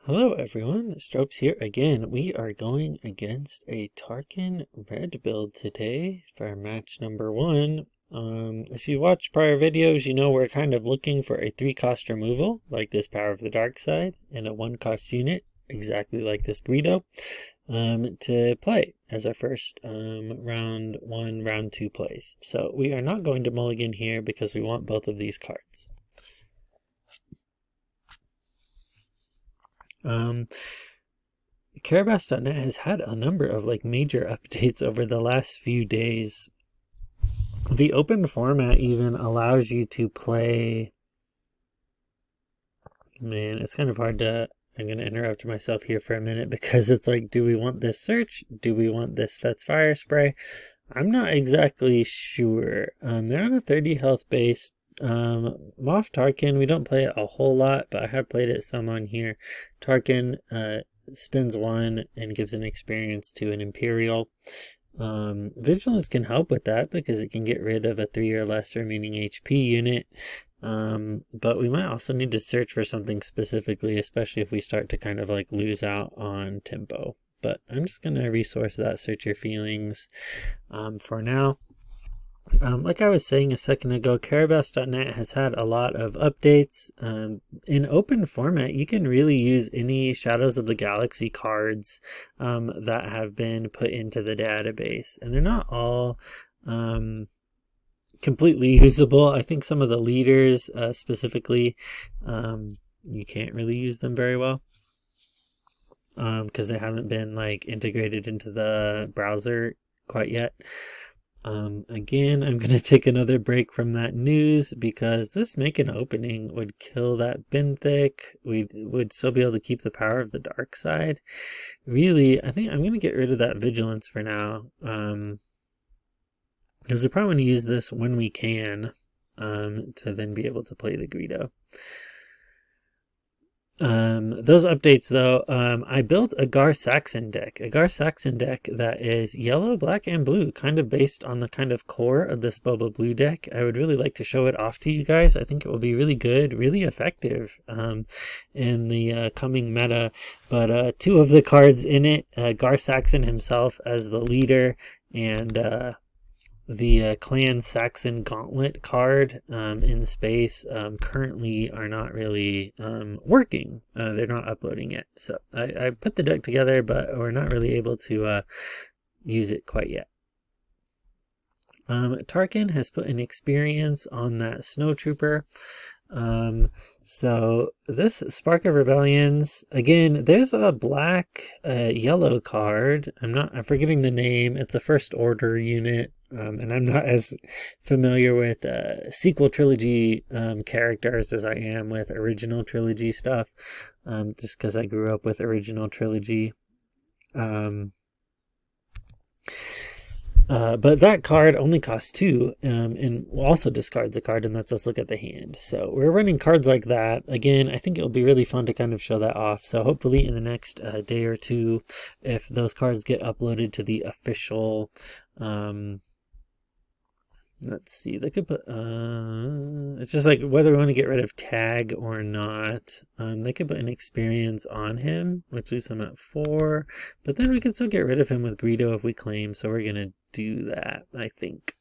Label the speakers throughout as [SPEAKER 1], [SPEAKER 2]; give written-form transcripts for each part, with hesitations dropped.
[SPEAKER 1] Hello everyone, Stropes here again. We are going against a Tarkin red build today for match number 1. If you watched prior videos, you know we're kind of looking for a 3-cost removal, like this Power of the Dark Side, and a 1-cost unit, exactly like this Greedo, to play as our first round 1, round 2 plays. So we are not going to mulligan here because we want both of these cards. Karabast.net has had a number of major updates over the last few days. The open format even allows you to play. Man, it's kind of hard to. I'm going to interrupt myself here for a minute because it's like, do we want this search? Do we want this Fet's Fire Spray? I'm not exactly sure. They're on a 30 health base. Moff Tarkin, we don't play it a whole lot, but I have played it some on here. Tarkin spends 1 and gives an experience to an Imperial. Vigilance can help with that because it can get rid of a 3 or less remaining HP unit. But we might also need to search for something specifically, especially if we start to kind of lose out on tempo. But I'm just going to resource that Search Your Feelings for now. Like I was saying a second ago, Karabast.net has had a lot of updates. In open format, you can really use any Shadows of the Galaxy cards that have been put into the database. And they're not all completely usable. I think some of the leaders specifically, you can't really use them very well. Because they haven't been integrated into the browser quite yet. Again, I'm going to take another break from that news because this make an opening would kill that Benthic. We would still be able to keep the Power of the Dark Side. Really, I think I'm going to get rid of that Vigilance for now. Because we probably want to use this when we can to then be able to play the Greedo. Those updates though, I built a Gar Saxon deck that is yellow, black, and blue, kind of based on the kind of core of this Boba Blue deck. I would really like to show it off to you guys. I think it will be really good, really effective in the coming meta. But 2 of the cards in it, Gar Saxon himself as the leader, and the Clan Saxon Gauntlet card in space currently are not really working. They're not uploading it. So I put the deck together, but we're not really able to use it quite yet. Tarkin has put an experience on that Snowtrooper. So this Spark of Rebellions, again, there's a black yellow card. I'm forgetting the name. It's a First Order unit. And I'm not as familiar with sequel trilogy characters as I am with original trilogy stuff, just because I grew up with original trilogy. But that card only costs 2 and also discards a card and lets us look at the hand. So we're running cards like that. Again, I think it'll be really fun to kind of show that off. So hopefully in the next day or 2, if those cards get uploaded to the official let's see, they could put, it's just whether we want to get rid of tag or not. They could put an experience on him, which leaves him at 4, but then we can still get rid of him with Greedo if we claim, so we're going to do that, I think.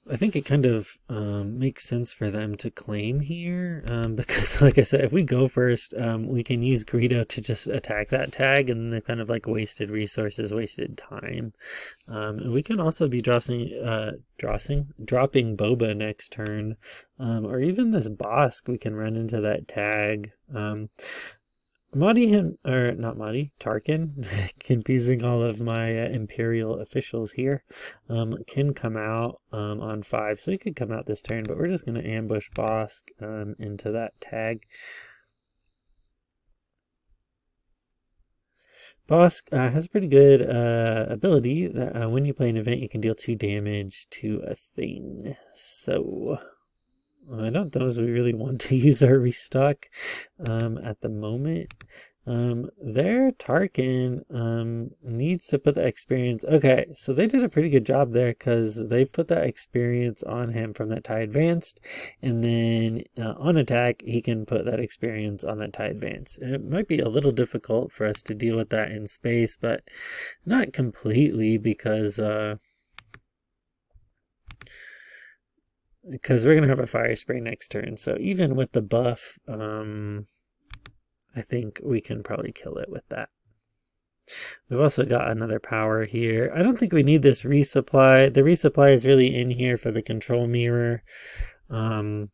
[SPEAKER 1] I think it kind of makes sense for them to claim here because, like I said, if we go first, we can use Greedo to just attack that tag, and they're kind of wasted resources, wasted time. And we can also be dropping Boba next turn, or even this Bosk. We can run into that tag. Tarkin, confusing all of my Imperial officials here, can come out on 5, so he could come out this turn, but we're just going to ambush Bosk into that tag. Bosk has a pretty good ability that when you play an event, you can deal 2 damage to a thing, so I don't know if we really want to use our restock at the moment. Their Tarkin needs to put the experience. Okay, so they did a pretty good job there because they've put that experience on him from that TIE Advanced, and then on attack he can put that experience on that TIE Advanced. And it might be a little difficult for us to deal with that in space, but not completely because we're gonna have a fire spray next turn. So even with the buff, I think we can probably kill it with that. We've also got another power here. I don't think we need this resupply. The resupply is really in here for the control mirror. We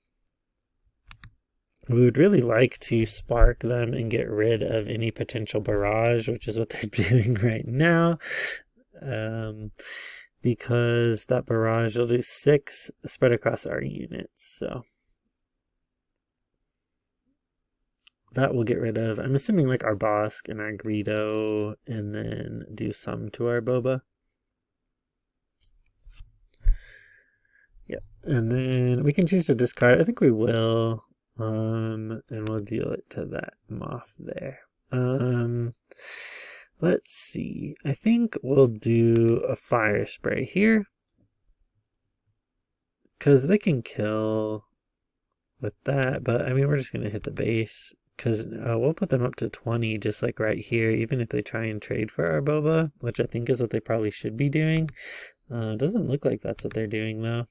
[SPEAKER 1] would really like to spark them and get rid of any potential barrage, which is what they're doing right now. Because that barrage will do 6 spread across our units, so that will get rid of, I'm assuming, like our Bosk and our Greedo, and then do some to our Boba. Yep, and then we can choose to discard. I think we will, and we'll deal it to that Moff there. Let's see. I think we'll do a fire spray here, because they can kill with that, but I mean, we're just going to hit the base. Because we'll put them up to 20 just like right here, even if they try and trade for our Boba, which I think is what they probably should be doing. Doesn't look like that's what they're doing though.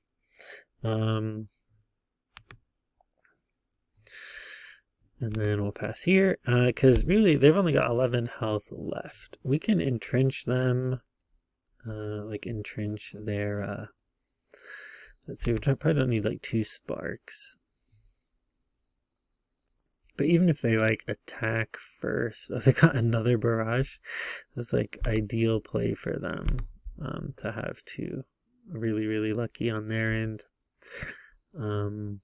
[SPEAKER 1] And then we'll pass here, because really they've only got 11 health left. We can entrench them, like entrench their, let's see, we probably don't need like 2 sparks. But even if they like attack first, oh, they got another barrage. That's like ideal play for them, to have 2. Really, really lucky on their end. To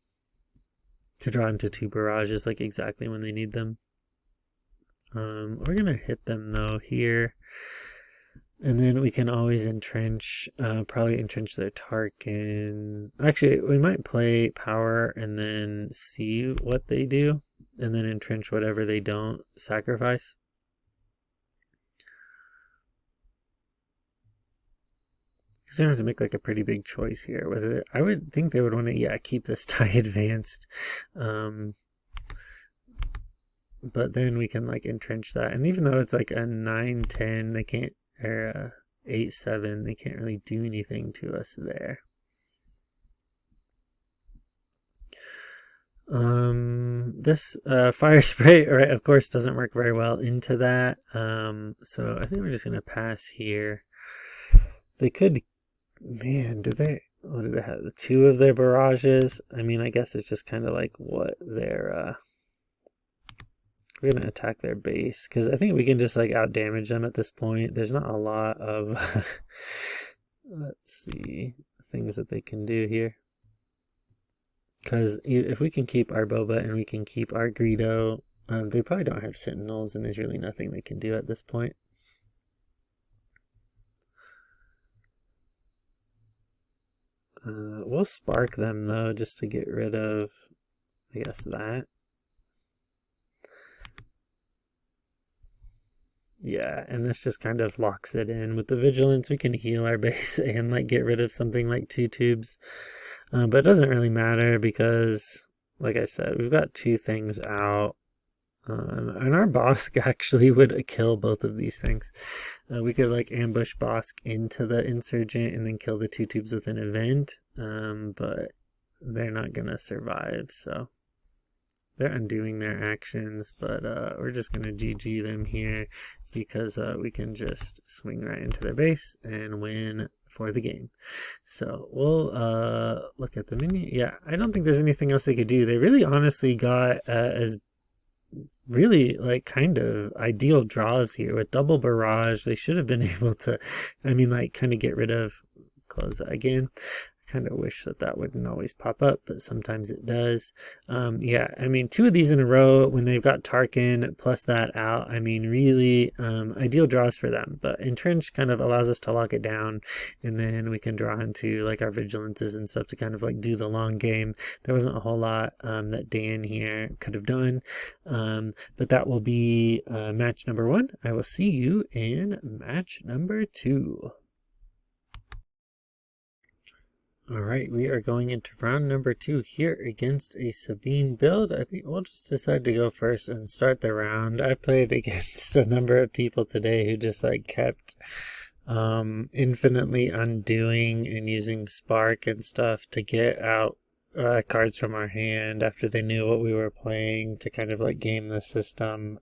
[SPEAKER 1] draw into 2 barrages like exactly when they need them. We're gonna hit them though here. And then we can always entrench, probably entrench their Tarkin. Actually, we might play power and then see what they do. And then entrench whatever they don't sacrifice. Because they have to make like a pretty big choice here. Whether I would think they would want to, keep this TIE Advanced. But then we can like entrench that. And even though it's like a 9-10, they can't, or 8-7, they can't really do anything to us there. This fire spray, right, of course, doesn't work very well into that. So I think we're just gonna pass here. They could, man, what do they have? The 2 of their barrages. I mean, I guess it's just kind of like what their we're gonna attack their base, because I think we can just like out damage them at this point. There's not a lot of let's see, things that they can do here. Because if we can keep our Boba and we can keep our Greedo, they probably don't have Sentinels, and there's really nothing they can do at this point. We'll spark them though, just to get rid of, I guess, that. Yeah, and this just kind of locks it in. With the Vigilance, we can heal our base and like get rid of something like 2 tubes. But it doesn't really matter because, like I said, we've got 2 things out. And our Bosk actually would kill both of these things. We could like ambush Bosk into the Insurgent and then kill the 2 tubes with an event. But they're not going to survive, so they're undoing their actions. But we're just going to GG them here because we can just swing right into their base and win for the game. So we'll look at the menu. Yeah, I don't think there's anything else they could do. They really honestly got as really like kind of ideal draws here with double barrage. They should have been able to, I mean, like kind of get rid of, close that again, Kind of wish that that wouldn't always pop up, but sometimes it does. Yeah, I mean, 2 of these in a row when they've got Tarkin plus that out, I mean, really ideal draws for them. But Entrench kind of allows us to lock it down, and then we can draw into like our Vigilances and stuff to kind of like do the long game. There wasn't a whole lot that Dan here could have done, but that will be match number 1. I will see you in match number 2. Alright, we are going into round number 2 here against a Sabine build. I think we'll just decide to go first and start the round. I played against a number of people today who just like kept infinitely undoing and using Spark and stuff to get out cards from our hand after they knew what we were playing to kind of like game the system.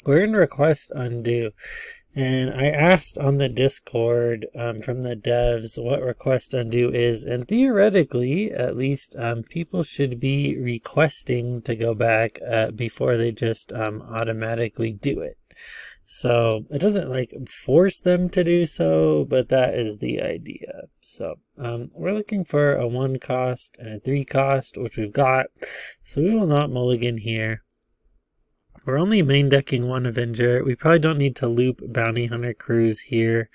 [SPEAKER 1] We're in request undo. And I asked on the Discord from the devs what request undo is, and theoretically, at least, people should be requesting to go back before they just automatically do it. So it doesn't like force them to do so, but that is the idea. So we're looking for a 1 cost and a 3 cost, which we've got. So we will not mulligan here. We're only main decking 1 Avenger. We probably don't need to loop Bounty Hunter Cruise here.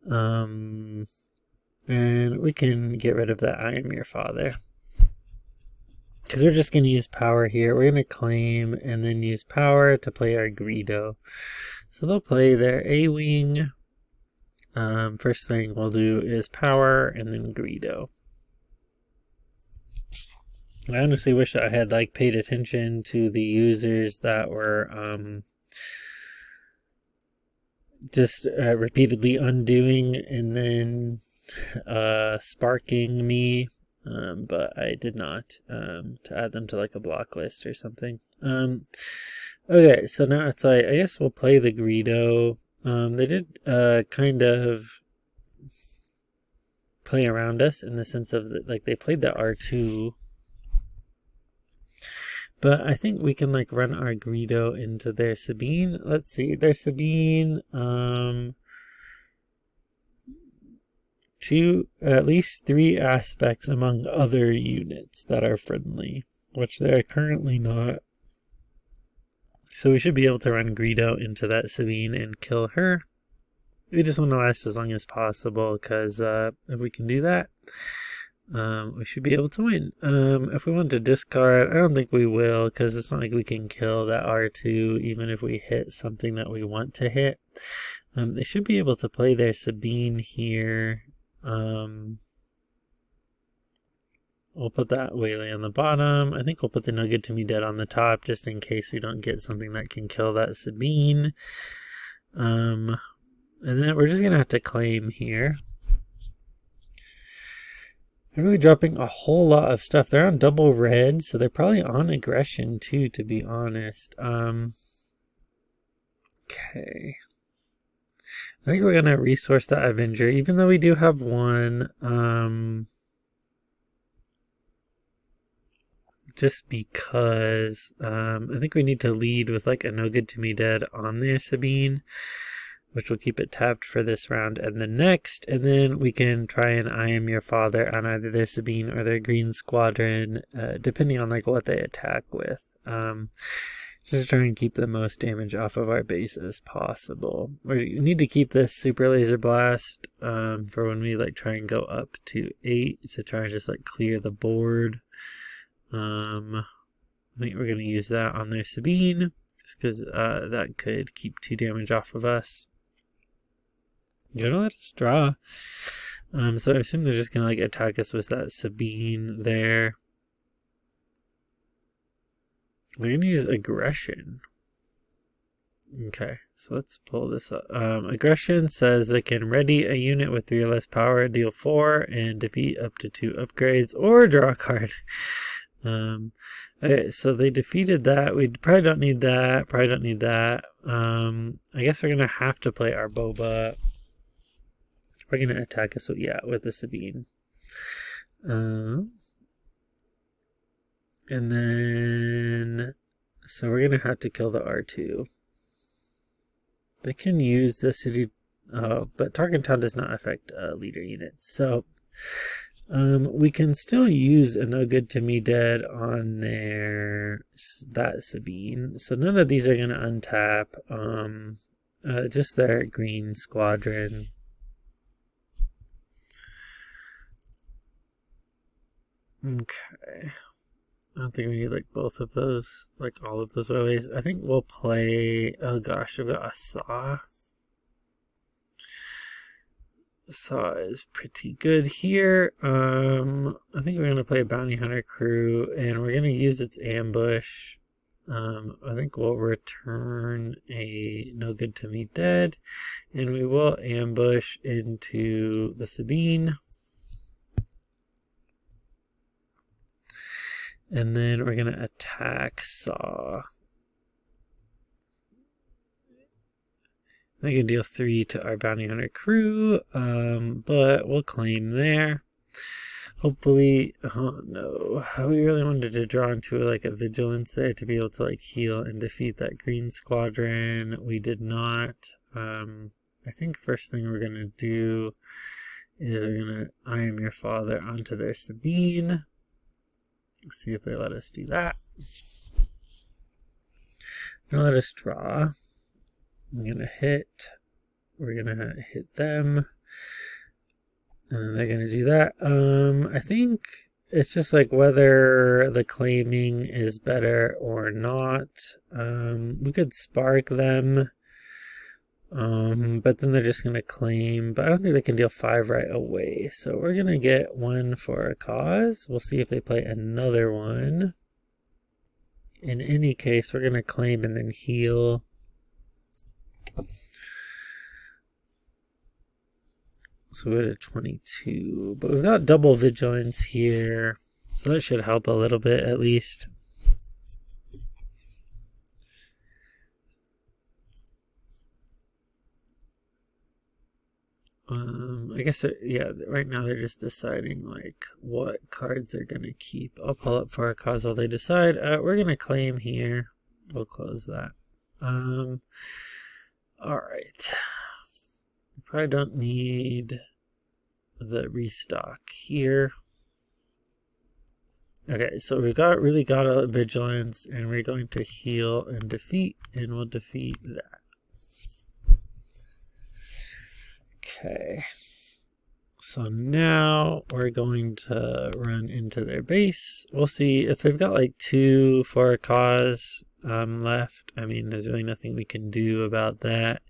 [SPEAKER 1] And we can get rid of that I Am Your Father. Because we're just going to use power here. We're going to claim and then use power to play our Greedo. So they'll play their A-Wing. First thing we'll do is power and then Greedo. I honestly wish I had like paid attention to the users that were just repeatedly undoing and then sparking me, but I did not to add them to like a block list or something. Okay, so now it's like I guess we'll play the Greedo. They did kind of play around us in the sense of like they played the R2. But I think we can like run our Greedo into their Sabine. Let's see, their Sabine, at least 3 aspects among other units that are friendly, which they're currently not. So we should be able to run Greedo into that Sabine and kill her. We just want to last as long as possible, because if we can do that, we should be able to win. If we want to discard, I don't think we will, because it's not like we can kill that R2 even if we hit something that we want to hit. They should be able to play their Sabine here. We'll put that Waylay on the bottom. I think we'll put the No Good To Me Dead on the top just in case we don't get something that can kill that Sabine. And then we're just going to have to claim here. They're really dropping a whole lot of stuff. They're on double red, so they're probably on aggression too, to be honest. Okay. I think we're going to resource that Avenger, even though we do have 1. Just because I think we need to lead with like a No Good To Me Dead on there, Sabine, which will keep it tapped for this round and the next, and then we can try and I Am Your Father on either their Sabine or their Green Squadron, depending on like what they attack with. Just try and keep the most damage off of our base as possible. We need to keep this Super Laser Blast for when we like try and go up to 8 to try and just like clear the board. I think we're going to use that on their Sabine, just because that could keep 2 damage off of us. Gonna let us draw. So I assume they're just gonna like attack us with that Sabine there. We're gonna use aggression. Okay, so let's pull this up. Aggression says they can ready a unit with 3 or less power, deal 4, and defeat up to 2 upgrades, or draw a card. Okay, so they defeated that. We probably don't need that. Probably don't need that. I guess we're gonna have to play our Boba. We're gonna attack us, so yeah, with the Sabine. And then, so we're gonna have to kill the R2. They can use this to do, but Tarkin Town does not affect leader units. So We can still use a No Good to Me Dead on that Sabine. So none of these are going to untap. Just their green squadron. Okay. I don't think we need like both of those, like all of those ways. I think we'll play, oh gosh, I've got a Saw. Saw is pretty good here. I think we're going to play a Bounty Hunter crew, and we're going to use its ambush. I think we'll return a No Good to Me Dead, and we will ambush into the Sabine. And then we're going to attack Saw. They can deal 3 to our Bounty Hunter crew, but we'll claim there. Hopefully, oh no, we really wanted to draw into like a Vigilance there to be able to like heal and defeat that green squadron. We did not. I think first thing we're going to do is we're going to I Am Your Father onto their Sabine. Let's see if they let us do that. They'll let us draw. I'm going to hit. We're going to hit them. And then they're going to do that. I think it's just like whether the claiming is better or not. We could spark them. But then they're just going to claim. But I don't think they can deal 5 right away. So we're going to get 1 for a cause. We'll see if they play another one. In any case, we're going to claim and then heal. So we go to 22. But we've got double vigilance here. So that should help a little bit at least. I guess, yeah, right now they're just deciding like what cards they're going to keep. I'll pull up for a cause while they decide. We're going to claim here. We'll close that. All right. We probably don't need the restock here. Okay, so we really got a vigilance, and we're going to heal and defeat, and we'll defeat that. Okay, so now we're going to run into their base. We'll see if they've got like 2 for a cause left. I mean, there's really nothing we can do about that.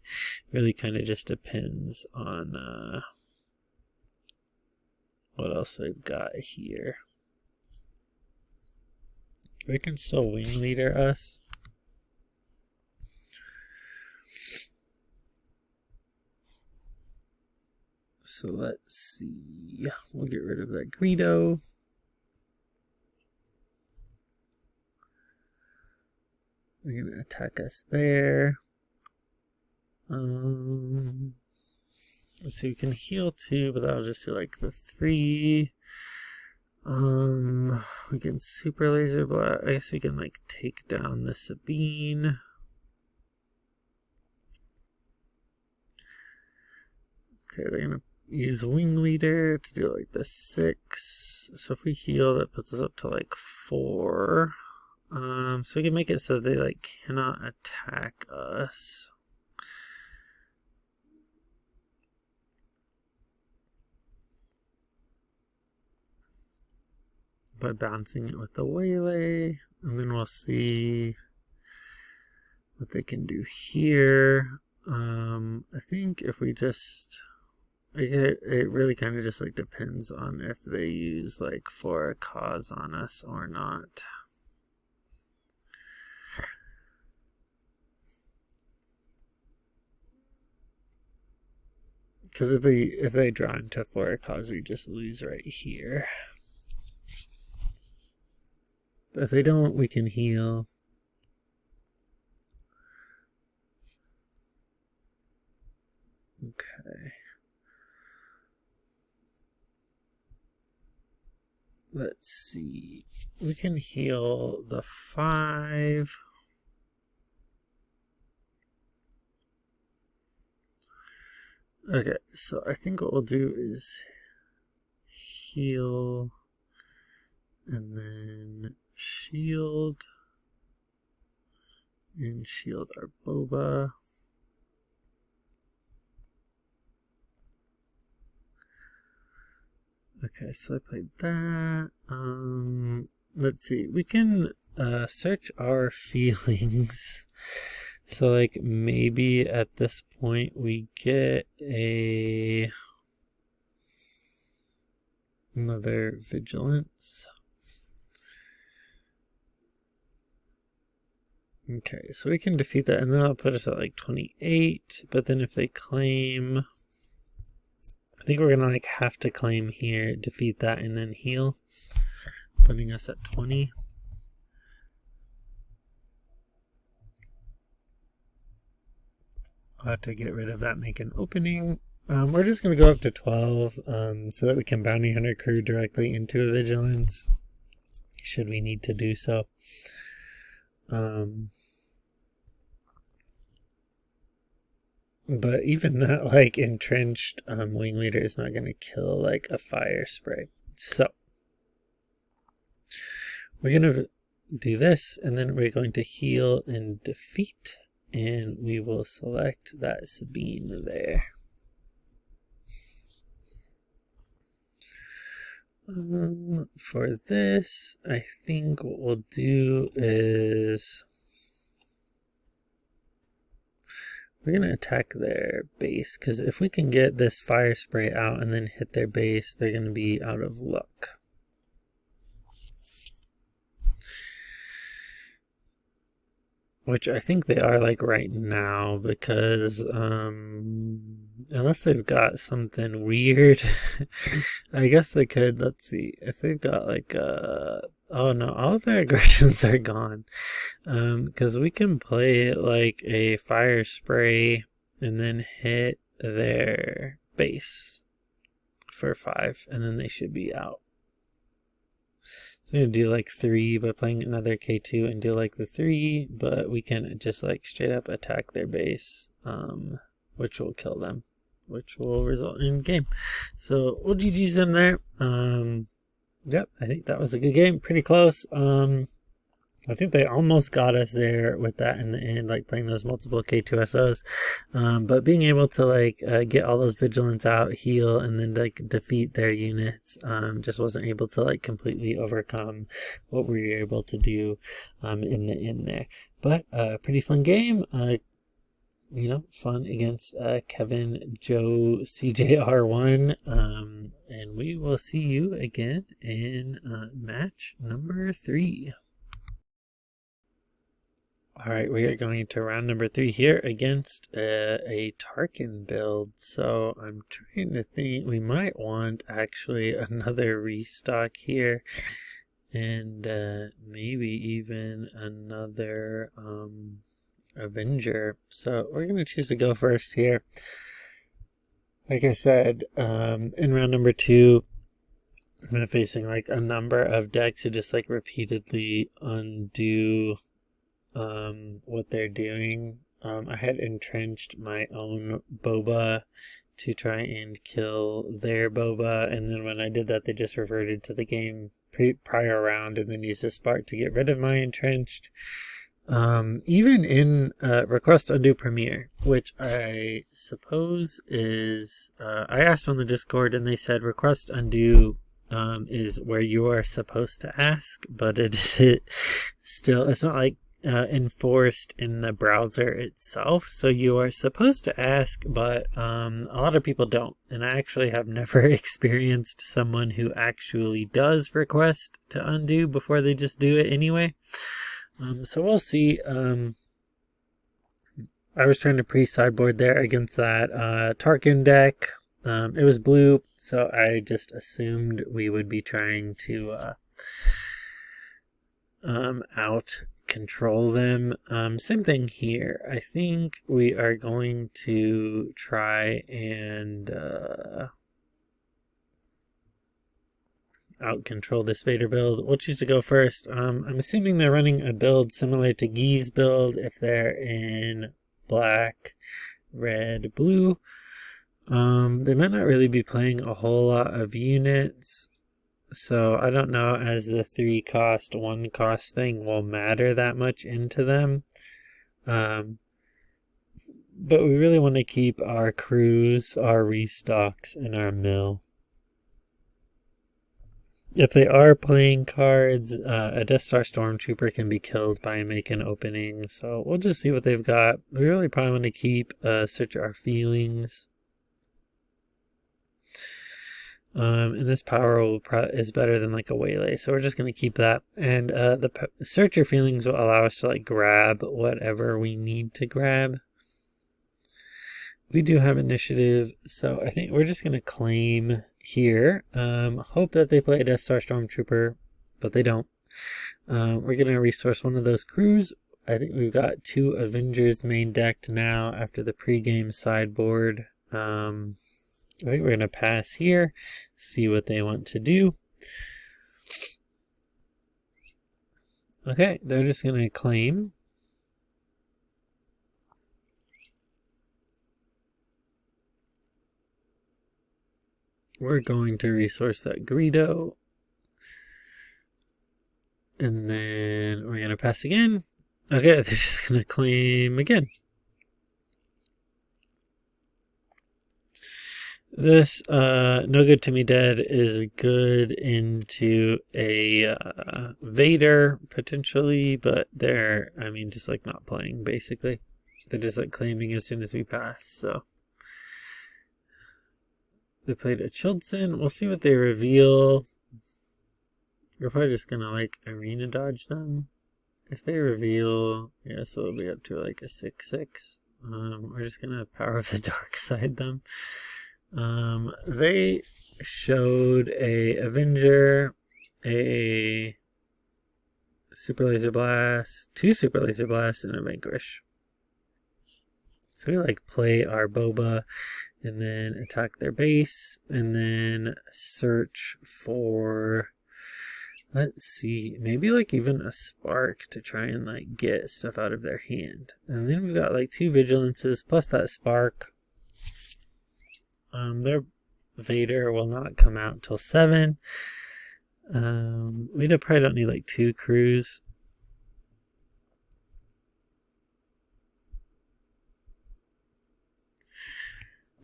[SPEAKER 1] It really kind of just depends on what else they've got here. They can still wing leader us. So let's see. We'll get rid of that Greedo. They're going to attack us there. Let's see, we can heal 2, but that'll just do like the 3. We can super laser blast. I guess we can like take down the Sabine. Okay, they're gonna use wing leader to do like the 6. So if we heal, that puts us up to like 4. So we can make it so they like cannot attack us. By bouncing it with the waylay, and then we'll see what they can do here. I think if we just, it really kind of just like depends on if they use like for a cause on us or not. Because if they draw into for a cause, we just lose right here. But if they don't, we can heal. Okay. Let's see. We can heal the 5. Okay, so I think what we'll do is heal, and then shield, and shield our Boba. Okay, so I played that. Let's see. We can search our feelings. So, like, maybe at this point we get another vigilance. Okay, so we can defeat that, and then that'll put us at like 28. But then if they claim, I think we're gonna like have to claim here, defeat that, and then heal, putting us at 20. I'll have to get rid of that, make an opening. We're just going to go up to 12 so that we can bounty hunter crew directly into a vigilance, should we need to do so. But even that like entrenched wing leader is not going to kill like a fire spray. So we're going to do this, and then we're going to heal and defeat. And we will select that Sabine there. For this, I think what we'll do is we're going to attack their base, because if we can get this fire spray out and then hit their base, they're going to be out of luck. Which I think they are like right now, because unless they've got something weird, I guess they could. Let's see if they've got like oh no, all of their aggressions are gone, because we can play like a fire spray and then hit their base for 5, and then they should be out. So I'm going to do like 3 by playing another K2 and do like the 3, but we can just like straight up attack their base, which will kill them, which will result in game. So we'll GG's them there. Yep, I think that was a good game, pretty close. I think they almost got us there with that in the end, like playing those multiple K2SOs. But being able to like get all those vigilance out, heal, and then like defeat their units, just wasn't able to like completely overcome what we were able to do in the end there. But pretty fun game. You know, fun against Kevin, Joe, CJR1. And we will see you again in match number 3. Alright, we are going to round number 3 here against a Tarkin build. So I'm trying to think, we might want actually another restock here, and maybe even another Avenger. So we're going to choose to go first here. Like I said, in round number 2, I'm going to facing like a number of decks who just like repeatedly undo what they're doing. I had entrenched my own Boba to try and kill their Boba, and then when I did that, they just reverted to the game prior round and then used a spark to get rid of my entrenched. Even in request undo premiere, which I suppose is I asked on the Discord and they said request undo is where you are supposed to ask, but it's not like enforced in the browser itself, so you are supposed to ask, but a lot of people don't, and I actually have never experienced someone who actually does request to undo before they just do it anyway. So we'll see. I was trying to pre-sideboard there against that Tarkin deck. It was blue, so I just assumed we would be trying to out control them. Same thing here. I think we are going to try and out control this Vader build. We'll choose to go first. I'm assuming they're running a build similar to Gee's build if they're in black, red, blue. They might not really be playing a whole lot of units. So I don't know as the 3 cost, 1 cost thing will matter that much into them. But we really want to keep our crews, our restocks, and our mill. If they are playing cards, a Death Star Stormtrooper can be killed by making opening. So we'll just see what they've got. We really probably want to keep Search Our Feelings. And this power is better than like a waylay, so we're just going to keep that. And the Search Your Feelings will allow us to like grab whatever we need to grab. We do have initiative, so I think we're just going to claim here. Hope that they play a Death Star Stormtrooper, but they don't. We're going to resource one of those crews. I think we've got 2 Avengers main decked now after the pregame sideboard. I think we're going to pass here, see what they want to do. Okay, they're just going to claim. We're going to resource that Greedo. And then we're going to pass again. Okay, they're just going to claim again. This No Good To Me Dead is good into a Vader potentially, but they're, I mean, just like not playing basically. They're just like claiming as soon as we pass, so. They played a Chilton. We'll see what they reveal. We're probably just gonna like arena dodge them. If they reveal, yeah, so it'll be up to like a 6/6. We're just gonna Power of the Dark Side them. They showed a Avenger, a Super Laser Blast, 2 Super Laser Blasts, and a Vanquish. So we like play our Boba and then attack their base and then search for, let's see, maybe like even a Spark to try and like get stuff out of their hand. And then we've got like 2 Vigilances plus that Spark. Their Vader will not come out until 7. We probably don't need like 2 crews.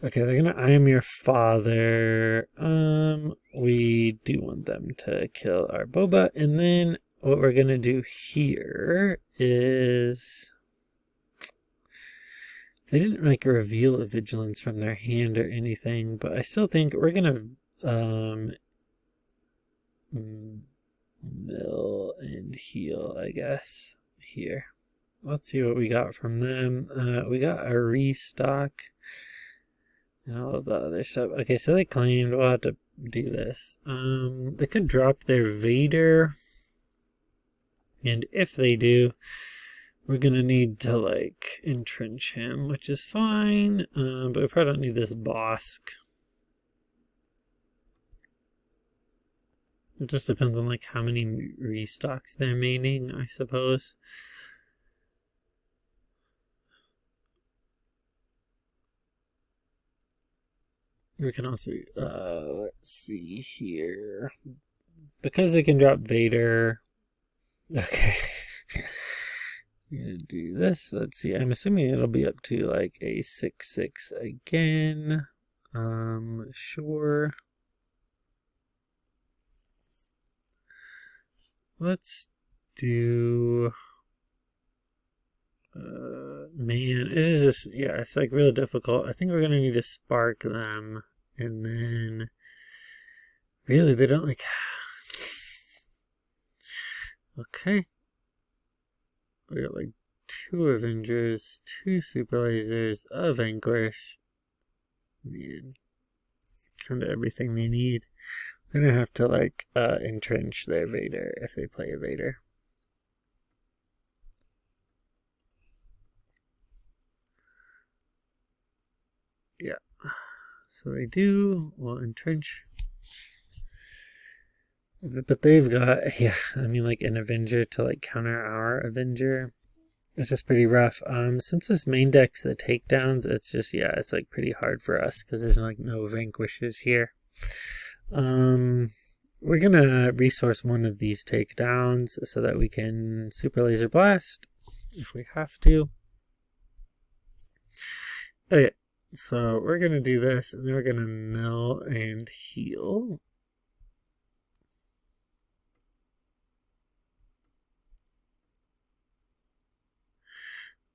[SPEAKER 1] Okay, they're gonna I am your father. We do want them to kill our Boba, and then what we're gonna do here is they didn't like reveal a vigilance from their hand or anything, but I still think we're gonna mill and heal, I guess, here. Let's see what we got from them. We got a restock and all of the other stuff. Okay, so they claimed we'll have to do this. They could drop their Vader, and if they do, we're gonna need to like entrench him, which is fine, but we probably don't need this Bosk. It just depends on like how many restocks they're maining, I suppose. We can also, let's see here. Because they can drop Vader. Okay. I'm gonna do this. Let's see. I'm assuming it'll be up to like a 6/6 again. Sure. Let's do. Man, it is just, yeah, it's like really difficult. I think we're gonna need to spark them, and then really they don't like. Okay, we got like 2 Avengers, 2 Super Lasers, a Vanquish. Man, kind of everything they need. We're gonna have to like entrench their Vader if they play a Vader. Yeah, so they do. We'll entrench. But they've got, yeah, I mean, like an Avenger to like counter our Avenger. It's just pretty rough. Since this main deck's the takedowns, it's just, yeah, it's like pretty hard for us because there's like no Vanquishes here. we're gonna resource one of these takedowns so that we can super laser blast if we have to. Okay, so we're gonna do this, and then we're gonna mill and heal.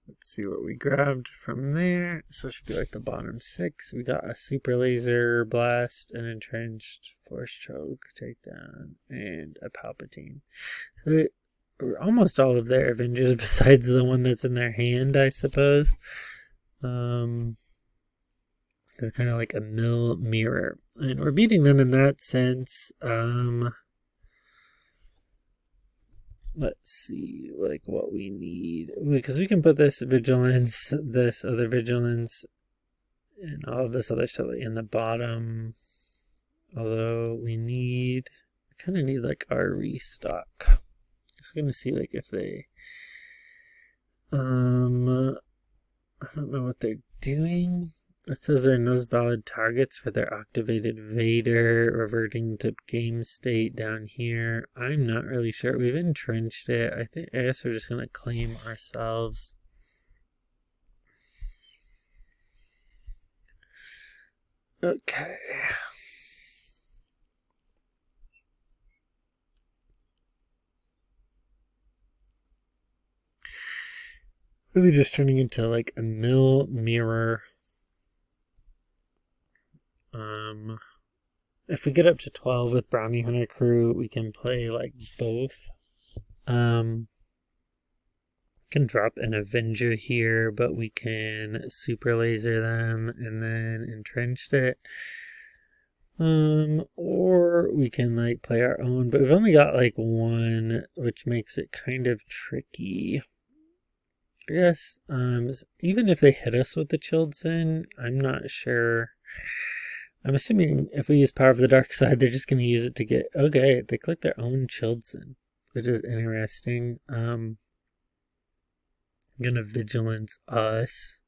[SPEAKER 1] Let's see what we grabbed from there. So it should be like the bottom 6. We got a super laser blast, an entrenched force choke takedown, and a Palpatine. So almost all of their Avengers besides the one that's in their hand, I suppose. It's kind of like a mill mirror. And we're beating them in that sense. Let's see, like, what we need. Because we can put this vigilance, this other vigilance, and all of this other stuff in the bottom. Although we kind of need, like, our restock. Just going to see, like, if they... I don't know what they're doing. It says there are no valid targets for their activated Vader, reverting to game state down here. I'm not really sure. We've entrenched it. I guess we're just going to claim ourselves. Okay. Really just turning into like a mill mirror. If we get up to 12 with Bounty Hunter crew, we can play like both. Can drop an Avenger here, but we can super laser them and then entrenched it. Or we can like play our own, but we've only got like one, which makes it kind of tricky. I guess, even if they hit us with the Chilled Sin, I'm not sure. I'm assuming if we use Power of the Dark Side, they're just going to use it to get... Okay, they click their own Chilled Sin, which is interesting. I'm going to Vigilance us.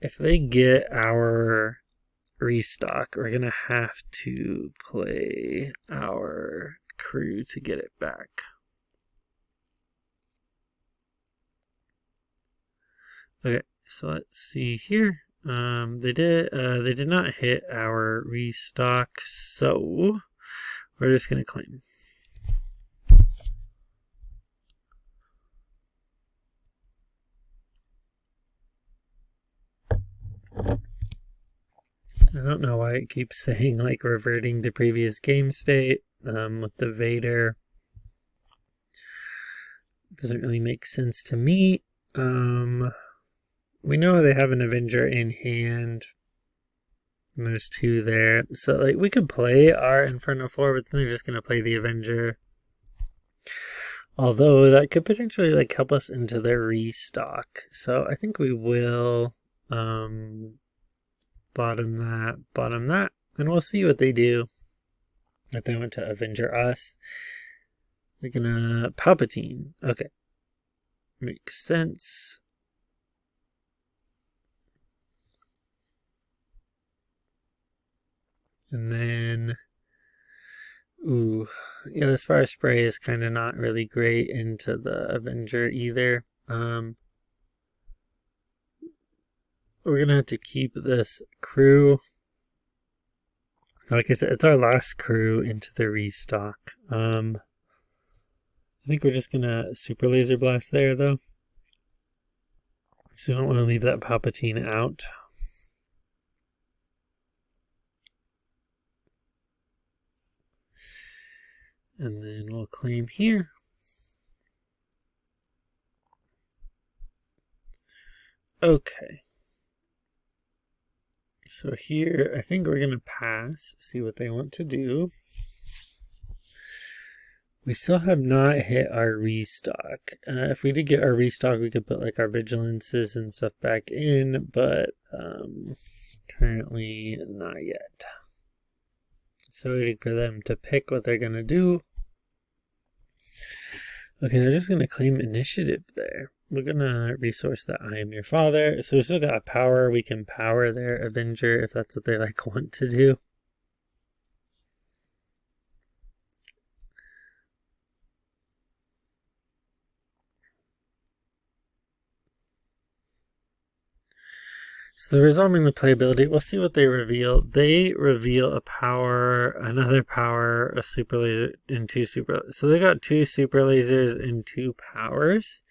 [SPEAKER 1] If they get our restock, we're going to have to play our crew to get it back. Okay, so let's see here. They did not hit our restock, so we're just gonna claim. I don't know why it keeps saying like reverting to previous game state with the Vader. It doesn't really make sense to me. We know they have an Avenger in hand. And there's 2 there. So like we could play our Inferno 4, but then they're just gonna play the Avenger. Although that could potentially like help us into their restock. So I think we will bottom that, and we'll see what they do. If they want to Avenger us. They're gonna Palpatine. Okay. Makes sense. And then, yeah, this fire spray is kind of not really great into the Avenger either. We're gonna have to keep this crew. Like I said, it's our last crew into the restock. I think we're just gonna super laser blast there though. So I don't want to leave that Palpatine out. And then we'll claim here. Okay. So here, I think we're going to pass, see what they want to do. We still have not hit our restock. If we did get our restock, we could put like our vigilances and stuff back in, but currently not yet. So waiting for them to pick what they're going to do. Okay, they're just going to claim initiative there. We're going to resource that I am your father. So we still got power. We can power their Avenger if that's what they like want to do. So resolving the playability, we'll see what they reveal. They reveal a power, another power, a super laser, and 2 super. So they got 2 super lasers and 2 powers.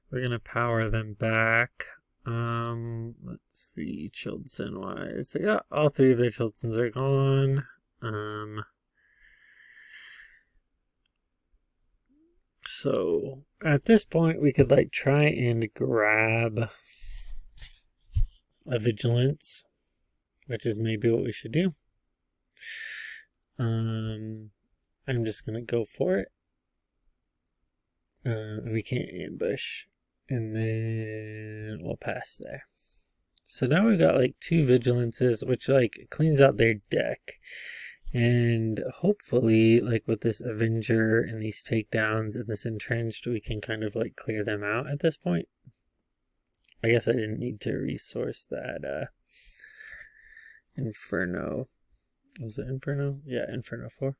[SPEAKER 1] We're gonna power them back. Let's see, Chilton wise. They got all 3 of their Chiltons are gone. So at this point we could like try and grab a vigilance, which is maybe what we should do. I'm just gonna go for it. We can't ambush, and then we'll pass there. So now we've got like 2 vigilances, which like cleans out their deck. And hopefully, like with this Avenger and these takedowns and this entrenched, we can kind of like clear them out at this point. I guess I didn't need to resource that Inferno. Was it Inferno? Yeah, Inferno 4.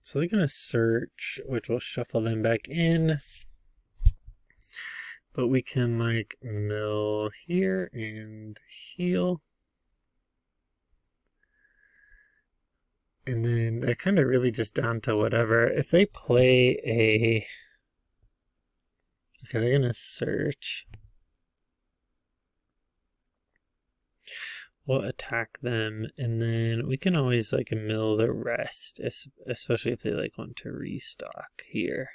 [SPEAKER 1] So they're going to search, which will shuffle them back in. But we can like mill here and heal. And then they're kind of really just down to whatever. If they play a... Okay, they're going to search. We'll attack them, and then we can always like mill the rest, especially if they like want to restock here.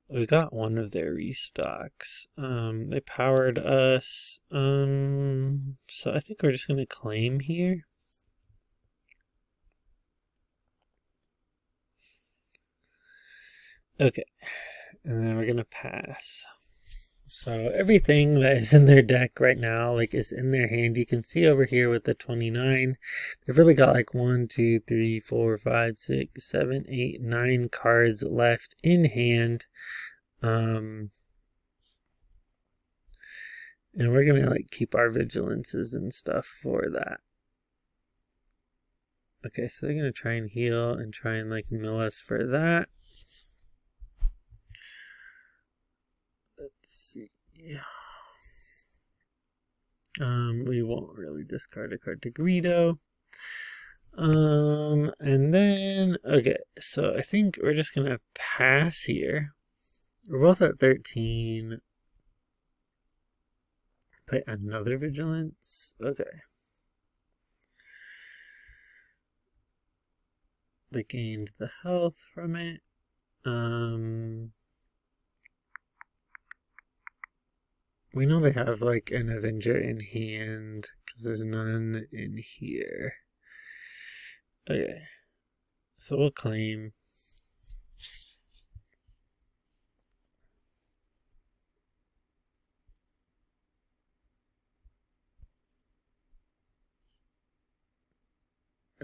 [SPEAKER 1] We got one of their restocks. They powered us. So I think we're just going to claim here. Okay, and then we're gonna pass. So everything that is in their deck right now, like, is in their hand. You can see over here with the 29, they've really got like 1, 2, 3, 4, 5, 6, 7, 8, 9 cards left in hand. And we're gonna like keep our vigilances and stuff for that. Okay, so they're gonna try and heal and try and like mill us for that. Let's see. We won't really discard a card to Greedo. And then, okay, so I think we're just gonna pass here. We're both at 13. Play another vigilance. Okay. They gained the health from it. We know they have like an Avenger in hand because there's none in here. Okay, so we'll claim.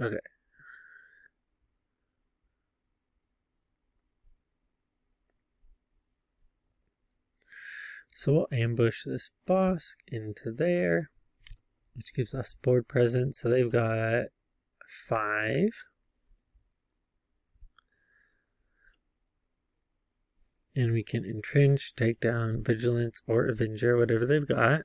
[SPEAKER 1] Okay. So we'll ambush this boss into there, which gives us board presence. So they've got 5. And we can entrench, take down Vigilance or Avenger, whatever they've got.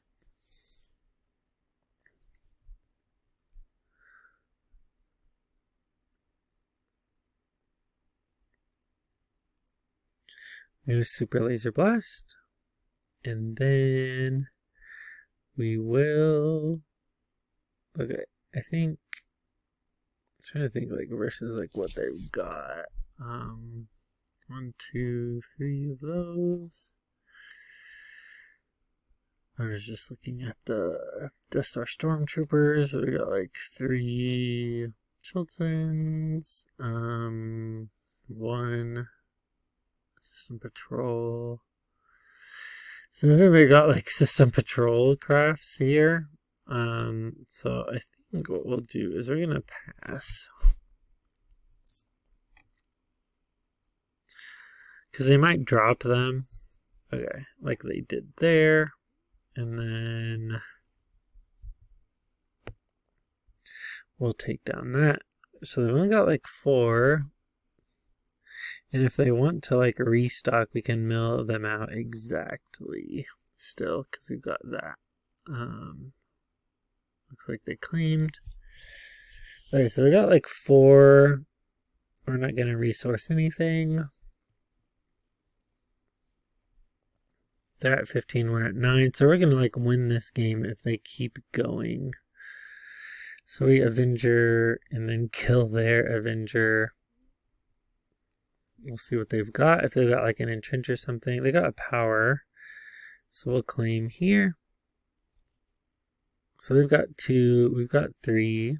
[SPEAKER 1] Use Super Laser Blast. And then we will... Okay, I think... I'm trying to think like versus like what they've got. 1, 2, 3 of those. I was just looking at the Death Star Stormtroopers. We got like 3 Chiltons. 1 System Patrol. So I think they got like System Patrol crafts here. So I think what we'll do is we're gonna pass. Because they might drop them. Okay, like they did there. And then we'll take down that. So they've only got like 4. And if they want to like restock, we can mill them out exactly still, because we've got that. Looks like they claimed. Okay, so they got like 4. We're not going to resource anything. They're at 15, we're at 9. So we're going to like win this game if they keep going. So we Avenger and then kill their Avenger. We'll see what they've got. If they've got like an entrench or something. They got a power. So we'll claim here. So they've got 2. We've got 3.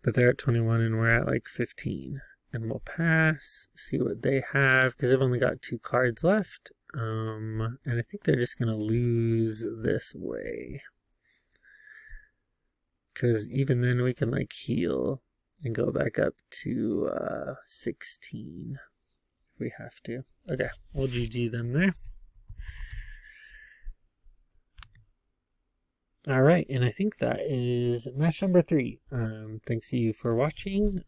[SPEAKER 1] But they're at 21 and we're at like 15. And we'll pass, see what they have, because they've only got 2 cards left. And I think they're just going to lose this way. Because even then we can like heal and go back up to 16 if we have to. Okay, we'll GG them there. All right, and I think that is match number 3. Thanks to you for watching.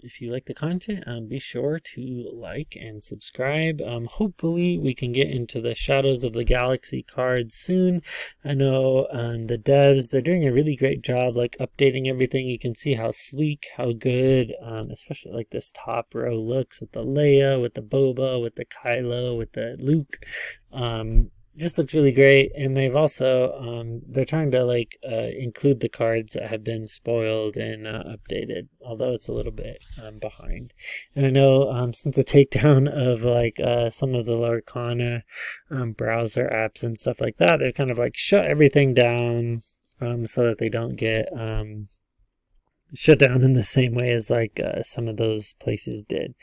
[SPEAKER 1] If you like the content, be sure to like and subscribe. Hopefully we can get into the Shadows of the Galaxy cards soon. I know the devs, they're doing a really great job like updating everything. You can see how sleek, how good, especially like this top row looks with the Leia, with the Boba, with the Kylo, with the Luke. Just looks really great, and they've also they're trying to like include the cards that have been spoiled and updated, although it's a little bit behind. And I know since the takedown of like some of the Lorcana browser apps and stuff like that, they've kind of like shut everything down so that they don't get shut down in the same way as like some of those places did.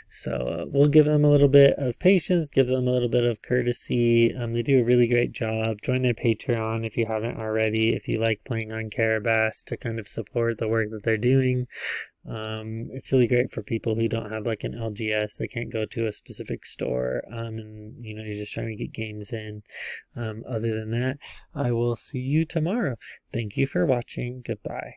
[SPEAKER 1] So we'll give them a little bit of patience, give them a little bit of courtesy. They do a really great job. Join their Patreon if you haven't already, if you like playing on Karabast, to kind of support the work that they're doing. It's really great for people who don't have like an LGS. They can't go to a specific store and you know, you're just trying to get games in. Other than that, I will see you tomorrow. Thank you for watching. Goodbye.